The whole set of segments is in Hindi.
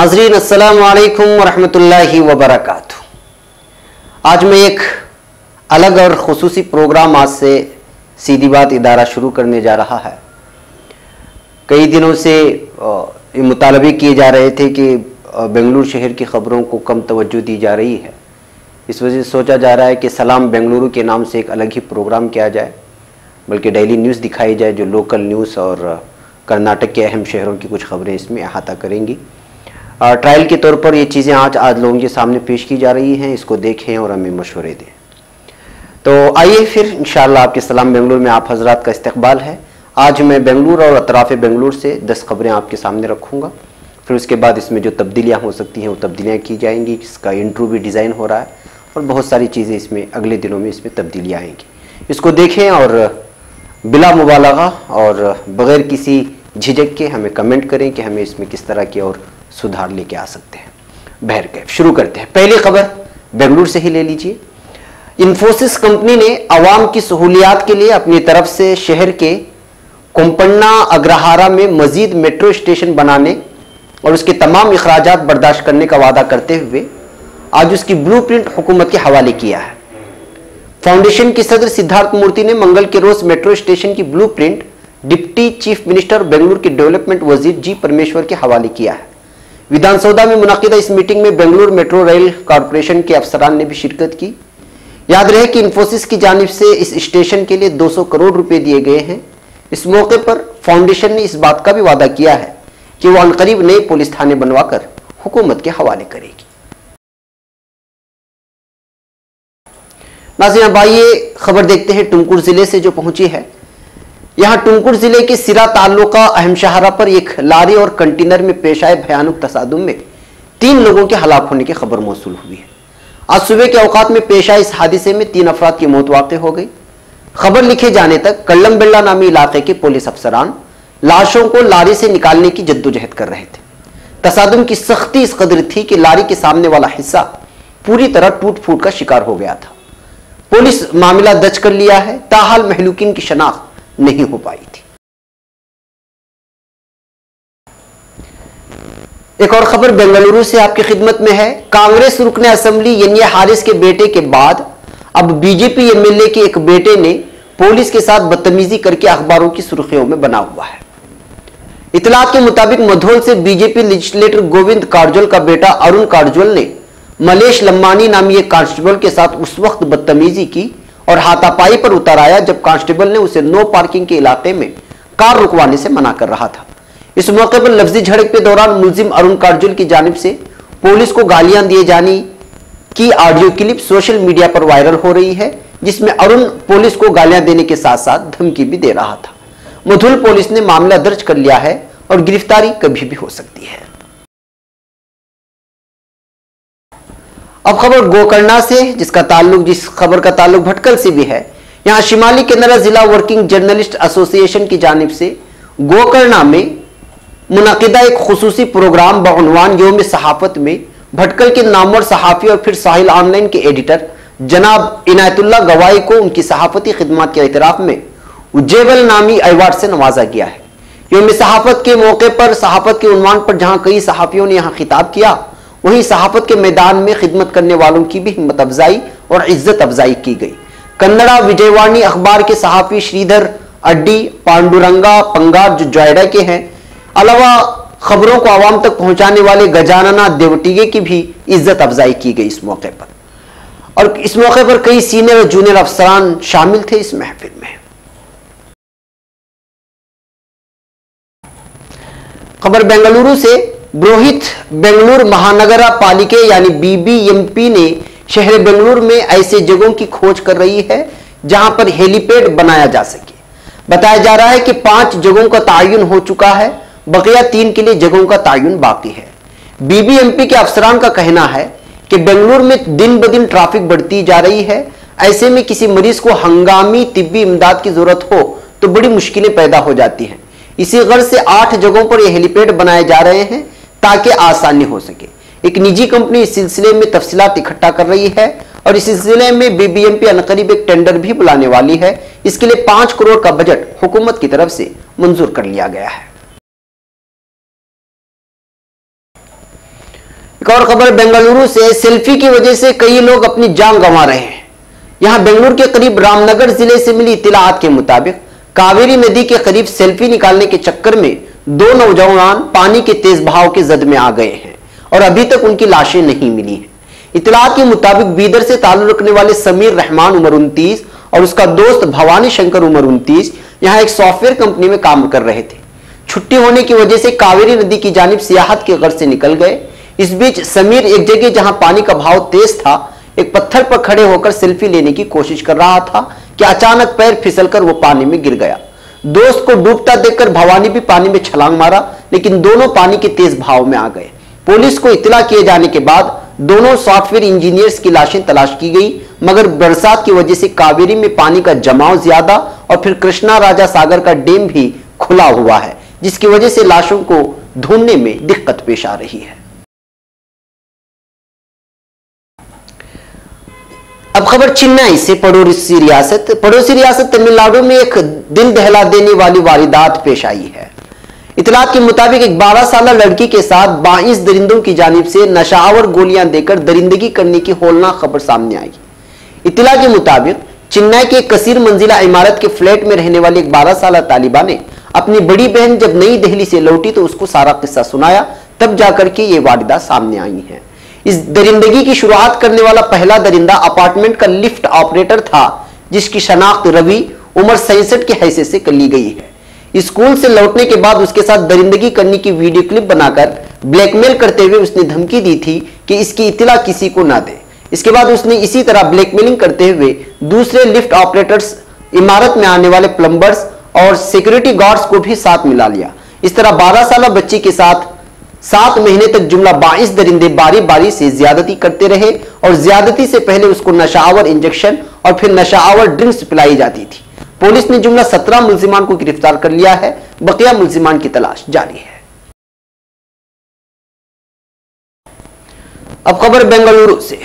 नाज़रीन अस्सलाम वालेकुम वरहमतुल्लाहि वबरकातुहू। आज मैं एक अलग और खुसूसी प्रोग्राम आज से सीधी बात इदारा शुरू करने जा रहा है। कई दिनों से ये मुतालबे किए जा रहे थे कि बेंगलुरु शहर की ख़बरों को कम तवज्जो दी जा रही है। इस वजह से सोचा जा रहा है कि सलाम बेंगलुरु के नाम से एक अलग ही प्रोग्राम किया जाए, बल्कि डेली न्यूज़ दिखाई जाए जो लोकल न्यूज़ और कर्नाटक के अहम शहरों की कुछ खबरें इसमें अहाता करेंगी। ट्रायल के तौर पर ये चीज़ें आज लोगों के सामने पेश की जा रही हैं, इसको देखें और हमें मशवरे दें। तो आइए फिर इंशाअल्लाह आपके सलाम बेंगलुरु में आप हजरात का इस्तकबाल है। आज मैं बेंगलुरु और अतराफ़ बेंगलुरु से 10 खबरें आपके सामने रखूँगा। फिर उसके बाद इसमें जो तब्दीलियाँ हो सकती हैं वो तब्दीलियाँ की जाएंगी। इसका इंट्रो भी डिज़ाइन हो रहा है और बहुत सारी चीज़ें इसमें अगले दिनों में इसमें तब्दीलियाँ आएंगी। इसको देखें और बिला मुबालगा और बग़ैर किसी झिझक के हमें कमेंट करें कि हमें इसमें किस तरह की और सुधार लेके आ सकते हैं। बहरकैफ शुरू करते हैं। पहली खबर बेंगलुरु से ही ले लीजिए। इन्फोसिस कंपनी ने आवाम की सहूलियात के लिए अपनी तरफ से शहर के कोम्पन्ना अग्रहारा में मजीद मेट्रो स्टेशन बनाने और उसके तमाम अखराजात बर्दाश्त करने का वादा करते हुए आज उसकी ब्लूप्रिंट हुकूमत के हवाले किया है। फाउंडेशन के सदर सिद्धार्थ मूर्ति ने मंगल के रोज मेट्रो स्टेशन की blueprint deputy chief minister Bengaluru के डेवलपमेंट वजीर जी परमेश्वर के हवाले किया है। विधानसौदा में मुनाकिदा इस मीटिंग में बेंगलुरु मेट्रो रेल कॉरपोरेशन के अफसरान ने भी शिरकत की। याद रहे कि इन्फोसिस की जानिब से इस स्टेशन के लिए 200 करोड़ रुपए दिए गए हैं। इस मौके पर फाउंडेशन ने इस बात का भी वादा किया है कि वह अनकरीब नए पुलिस थाने बनवाकर हुकूमत के हवाले करेगी। नाज़रीन अब आइए खबर देखते हैं टुमकुर जिले से जो पहुंची है। यहां टुमकुर जिले के सिरा तालुका अहम शहरा पर एक लारी और कंटेनर में पेश आए भयानक तसादुम में 3 लोगों के हलाक होने की खबर मौसूल हुई है। आज सुबह के औकात में पेश आए इस हादसे में 3 अफराद की मौत वाक़ हो गई। खबर लिखे जाने तक कल्लम बिल्ला नामी इलाके के पुलिस अफसरान लाशों को लारी से निकालने की जद्दोजहद कर रहे थे। तसादुम की सख्ती इस कदर थी कि लारी के सामने वाला हिस्सा पूरी तरह टूट फूट का शिकार हो गया था। पुलिस मामला दर्ज कर लिया है, ताहाल महलूकिन की शनाख्त नहीं हो पाई थी। एक और खबर बेंगलुरु से आपकी खिदमत में है। कांग्रेस रुकने असेंबली एन.ए. हारिस के बेटे के बाद अब बीजेपी एमएलए के एक बेटे ने पुलिस के साथ बदतमीजी करके अखबारों की सुर्खियों में बना हुआ है। इतलात के मुताबिक मधोल से बीजेपी लेजिस्लेटर गोविंद काजोल का बेटा अरुण काजोल ने मलेश लम्मानी नामी एक कांस्टेबल के साथ उस वक्त बदतमीजी की और हाथापाई पर उतर आया जब कांस्टेबल ने उसे नो पार्किंग के इलाके में कार रुकवाने से मना कर रहा था। इस मौके पर लफ्जी झड़प के दौरान मुलजिम अरुण काजोल की जानिब से पुलिस को गालियां दिए जाने की ऑडियो क्लिप सोशल मीडिया पर वायरल हो रही है, जिसमें अरुण पुलिस को गालियां देने के साथ साथ धमकी भी दे रहा था। मधुल पुलिस ने मामला दर्ज कर लिया है और गिरफ्तारी कभी भी हो सकती है। अब खबर गोकर्णा से, जिस खबर का ताल्लुक भटकल से भी है। यहां शिमाली केनरा जिला वर्किंग जर्नलिस्ट एसोसिएशन की जानिब से गोकर्णा में मुनाकिदा एक खुसूसी प्रोग्राम बउनवान यौम सहाफत में भटकल के नामवर सहाफी और फिर साहिल ऑनलाइन के एडिटर जनाब इनायतुल्लाह गवाई को उनकी सहाफती खिदमत के एतराफ में उज्जेवल नामी अवार्ड से नवाजा गया है। यौम सहाफत के मौके पर सहाफत के उन्वान पर जहां कई सहाफियों ने यहां खिताब किया, वहीं सहाफत के मैदान में खिदमत करने वालों की भी हिम्मत अफजाई और इज्जत अफजाई की गई। कन्नड़ा विजयवाणी अखबार के सहाफी श्रीधर अड्डी पांडुरंगा पंगार जो जोयडा के हैं, अलावा खबरों को आवाम तक पहुंचाने वाले गजानना देवटिगे की भी इज्जत अफजाई की गई इस मौके पर। और इस मौके पर कई सीनियर और जूनियर अफसरान शामिल थे इस महफिल में। खबर बेंगलुरु से, ब्रोहित बेंगलुरु महानगरा पालिका यानी बीबीएमपी ने शहर बेंगलुरु में ऐसे जगहों की खोज कर रही है जहां पर हेलीपैड बनाया जा सके। बताया जा रहा है कि 5 जगहों का तायुन हो चुका है, बकिया 3 के लिए जगहों का तायुन बाकी है। बीबीएमपी के अफसरान का कहना है कि बेंगलुरु में दिन ब दिन ट्रैफिक बढ़ती जा रही है। ऐसे में किसी मरीज को हंगामी तिब्बी इमदाद की जरूरत हो तो बड़ी मुश्किलें पैदा हो जाती हैं। इसी गर्ज से 8 जगहों पर यह हेलीपैड बनाए जा रहे हैं ताकि आसानी हो सके। एक निजी कंपनी इस सिलसिले में तफसीलात इकट्ठा कर रही है और इस सिलसिले में बीबीएमपी अनकरीब एक टेंडर भी बुलाने वाली है। इसके लिए 5 करोड़ का बजट हुकूमत की तरफ से मंजूर कर लिया गया है। एक और खबर बेंगलुरु से, सेल्फी की वजह से कई लोग अपनी जान गंवा रहे हैं। यहां बेंगलुरु के करीब रामनगर जिले से मिली इत्तलात के मुताबिक कावेरी नदी के करीब सेल्फी निकालने के चक्कर में दो नौजवान पानी के तेज बहाव के जद में आ गए हैं और अभी तक उनकी लाशें नहीं मिली हैं। इत्तलात के मुताबिक बीदर से ताल्लुक रखने वाले समीर रहमान उम्र 29 और उसका दोस्त भवानी शंकर उम्र 29 यहां एक सॉफ्टवेयर कंपनी में काम कर रहे थे। छुट्टी होने की वजह से कावेरी नदी की जानिब सियाहत के गर्ज से निकल गए। इस बीच समीर एक जगह जहां पानी का बहाव तेज था, एक पत्थर पर खड़े होकर सेल्फी लेने की कोशिश कर रहा था कि अचानक पैर फिसलकर वो पानी में गिर गया। दोस्त को डूबता देखकर भवानी भी पानी में छलांग मारा, लेकिन दोनों पानी के तेज बहाव में आ गए। पुलिस को इत्तला किए जाने के बाद दोनों सॉफ्टवेयर इंजीनियर्स की लाशें तलाश की गई, मगर बरसात की वजह से कावेरी में पानी का जमाव ज्यादा और फिर कृष्णा राजा सागर का डैम भी खुला हुआ है, जिसकी वजह से लाशों को ढूंढने में दिक्कत पेश आ रही है। अब खबर चेन्नई से, पड़ोसी रियासत तमिलनाडु में एक दिल दहला देने वाली वारदात पेश आई है। इतलात के मुताबिक एक 12 साल लड़की के साथ 22 दरिंदों की जानिब से नशावर गोलियां देकर दरिंदगी करने की होलनाक खबर सामने आई। इतला के मुताबिक चेन्नई के कसीर मंजिला इमारत के फ्लैट में रहने वाली एक 12 साल तालिबा ने अपनी बड़ी बहन जब नई दिल्ली से लौटी तो उसको सारा किस्सा सुनाया, तब जाकर के ये वारदात सामने आई है। इस दरिंदगी की शुरुआत करने वाला पहला दरिंदा अपार्टमेंट का लिफ्ट ऑपरेटर था, जिसकी शनाख्त रवि उम्र 67 की हैसियत से कर ली गई है। स्कूल से लौटने के बाद उसके साथ दरिंदगी करने की वीडियो क्लिप बनाकर ब्लैकमेल करते हुए उसने धमकी दी थी कि इसकी इत्तला किसी को ना दे। इसके बाद उसने इसी तरह ब्लैकमेलिंग करते हुए दूसरे लिफ्ट ऑपरेटर्स, इमारत में आने वाले प्लम्बर्स और सिक्योरिटी गार्ड्स को भी साथ मिला लिया। इस तरह 12 साल बच्ची के साथ 7 महीने तक जुमला 22 दरिंदे बारी बारी से ज्यादती करते रहे और ज्यादती से पहले उसको नशावर इंजेक्शन और फिर नशावर ड्रिंक्स पिलाई जाती थी। पुलिस ने जुमला 17 मुल्जिमान को गिरफ्तार कर लिया है। बकिया मुल्जिमान की तलाश जारी है। अब खबर बेंगलुरु से,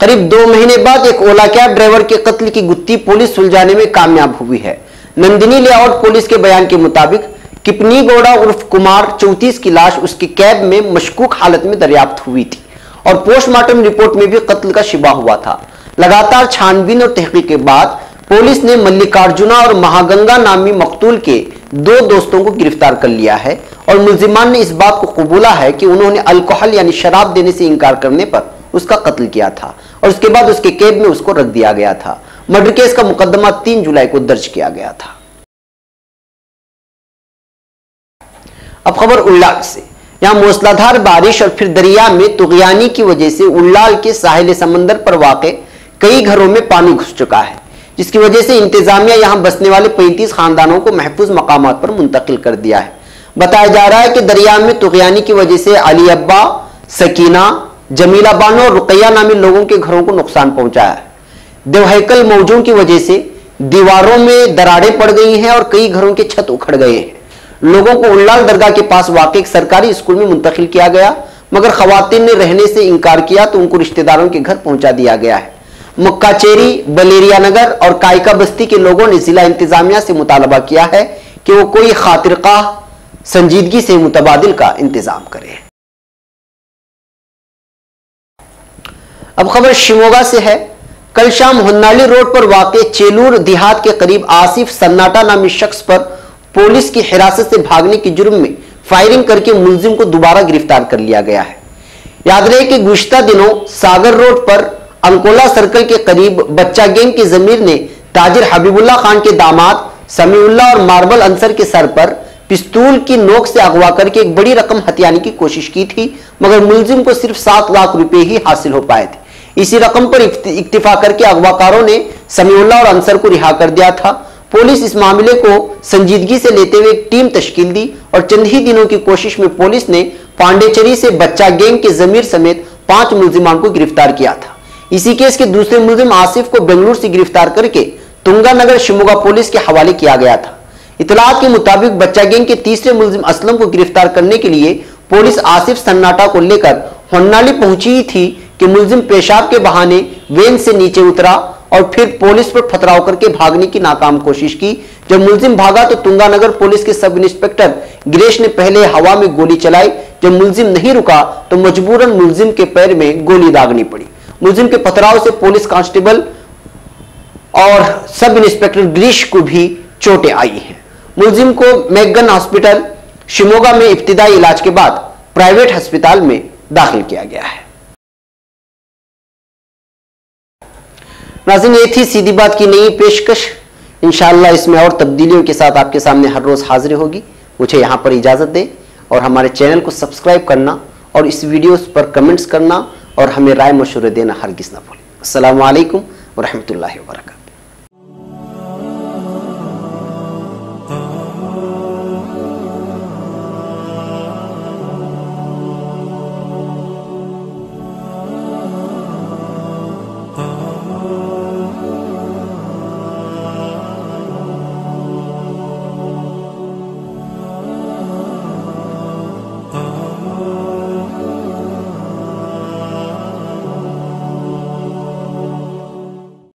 करीब 2 महीने बाद एक ओला कैब ड्राइवर के कत्ल की गुत्थी पुलिस सुलझाने में कामयाब हुई है। नंदिनी लेआउट पुलिस के बयान के मुताबिक किपनी गौड़ा उर्फ कुमार 34 की लाश उसकी कैब में मशकूक हालत में दरियाफ्त हुई थी और पोस्टमार्टम रिपोर्ट में भी कत्ल का शिबा हुआ था। लगातार छानबीन और तहकीक के बाद पुलिस ने मल्लिकार्जुना और महागंगा नामी मकतूल के 2 दोस्तों को गिरफ्तार कर लिया है और मुल्जिमान ने इस बात को कबूला है कि उन्होंने अल्कोहल यानी शराब देने से इनकार करने पर उसका कत्ल किया था और उसके बाद उसके कैब में उसको रख दिया गया था। मर्डर केस का मुकदमा 3 जुलाई को दर्ज किया गया था। अब खबर उल्लाल से, यहां मूसलाधार बारिश और फिर दरिया में तुगयानी की वजह से उल्लाल के साहिल समंदर पर वाक़े कई घरों में पानी घुस चुका है, जिसकी वजह से इंतजामिया यहां बसने वाले 35 खानदानों को महफूज मकामात पर मुंतकिल कर दिया है। बताया जा रहा है कि दरिया में तुगयानी की वजह से अली अब्बा, सकीना, जमीला बानो और रुकैया नामी लोगों के घरों को नुकसान पहुंचा है। देवहैकल मौजों की वजह से दीवारों में दरारें पड़ गई हैं और कई घरों के छत उखड़ गए हैं। लोगों को उल्लाल दरगाह के पास वाक़ एक सरकारी स्कूल में मुंतकिल किया गया, मगर खवातीन ने रहने से इनकार किया तो उनको रिश्तेदारों के घर पहुंचा दिया गया है। मुक्काचेरी, बलेरिया नगर और कायका बस्ती के लोगों ने जिला इंतजामिया से मुतालबा किया है कि वो कोई खातिरख्वाह संजीदगी से मुतबादिल का इंतजाम करे। अब खबर शिमोगा से है। कल शाम होन्नाली रोड पर वाक़े चेलूर देहात के करीब आसिफ सन्नाटा नामी शख्स पर पुलिस की हिरासत से भागने के जुर्म में फायरिंग करके मुलजिम को दोबारा गिरफ्तार कर लिया गया है। याद रहे कि गुज़िश्ता दिनों सागर रोड पर अंकोला सर्कल के करीब बच्चा गैंग की जमीर ने ताजिर हबीबुल्ला खान के दामाद समीउल्लाह और मार्बल अंसर के सर पर पिस्तूल की नोक से अगवा करके एक बड़ी रकम हथियाने की कोशिश की थी, मगर मुलजिम को सिर्फ 7 लाख रुपए ही हासिल हो पाए थे। इसी रकम पर इक्तिफा करके अगवाकारों ने समीउल्लाह और अंसर को रिहा कर दिया था। पुलिस इस मामले को संजीदगी से लेते हुए एक टीम तश्कील दी और चंद ही दिनों की कोशिश में पुलिस ने पांडेचेरी से बच्चा गैंग के जमीर समेत 5 मुल्जिमान को गिरफ्तार किया था। इसी केस के दूसरे मुल्जिम आसिफ को बेंगलुरु से गिरफ्तार करके तुंगानगर शिमोगा पुलिस के हवाले किया गया था। इतलात के मुताबिक बच्चा गैंग के तीसरे मुल्जिम असलम को गिरफ्तार करने के लिए पुलिस आसिफ सन्नाटा को लेकर होन्नाली पहुंची थी कि मुल्जिम पेशाब के बहाने वैन से नीचे उतरा और फिर पुलिस पर पथराव करके भागने की नाकाम कोशिश की। जब मुलजिम भागा तो तुंगानगर पुलिस के सब इंस्पेक्टर गिरीश ने पहले हवा में गोली चलाई। जब मुलजिम नहीं रुका तो मजबूरन मुलजिम के पैर में गोली दागनी पड़ी। मुलजिम के पथराव से पुलिस कांस्टेबल और सब इंस्पेक्टर गिरीश को भी चोटें आई हैं। मुलजिम को मैकगन हॉस्पिटल शिमोगा में इब्तिदाई इलाज के बाद प्राइवेट अस्पताल में दाखिल किया गया है। नाज़रीन, ये थी सीधी बात की नई पेशकश। इंशाअल्लाह इसमें और तब्दीलियों के साथ आपके सामने हर रोज हाजिर होगी। मुझे यहां पर इजाजत दें और हमारे चैनल को सब्सक्राइब करना और इस वीडियो पर कमेंट्स करना और हमें राय मशवरे देना हरगिज़ ना भूलें। अस्सलामु अलैकुम व रहमतुल्लाहि व बरकातहू।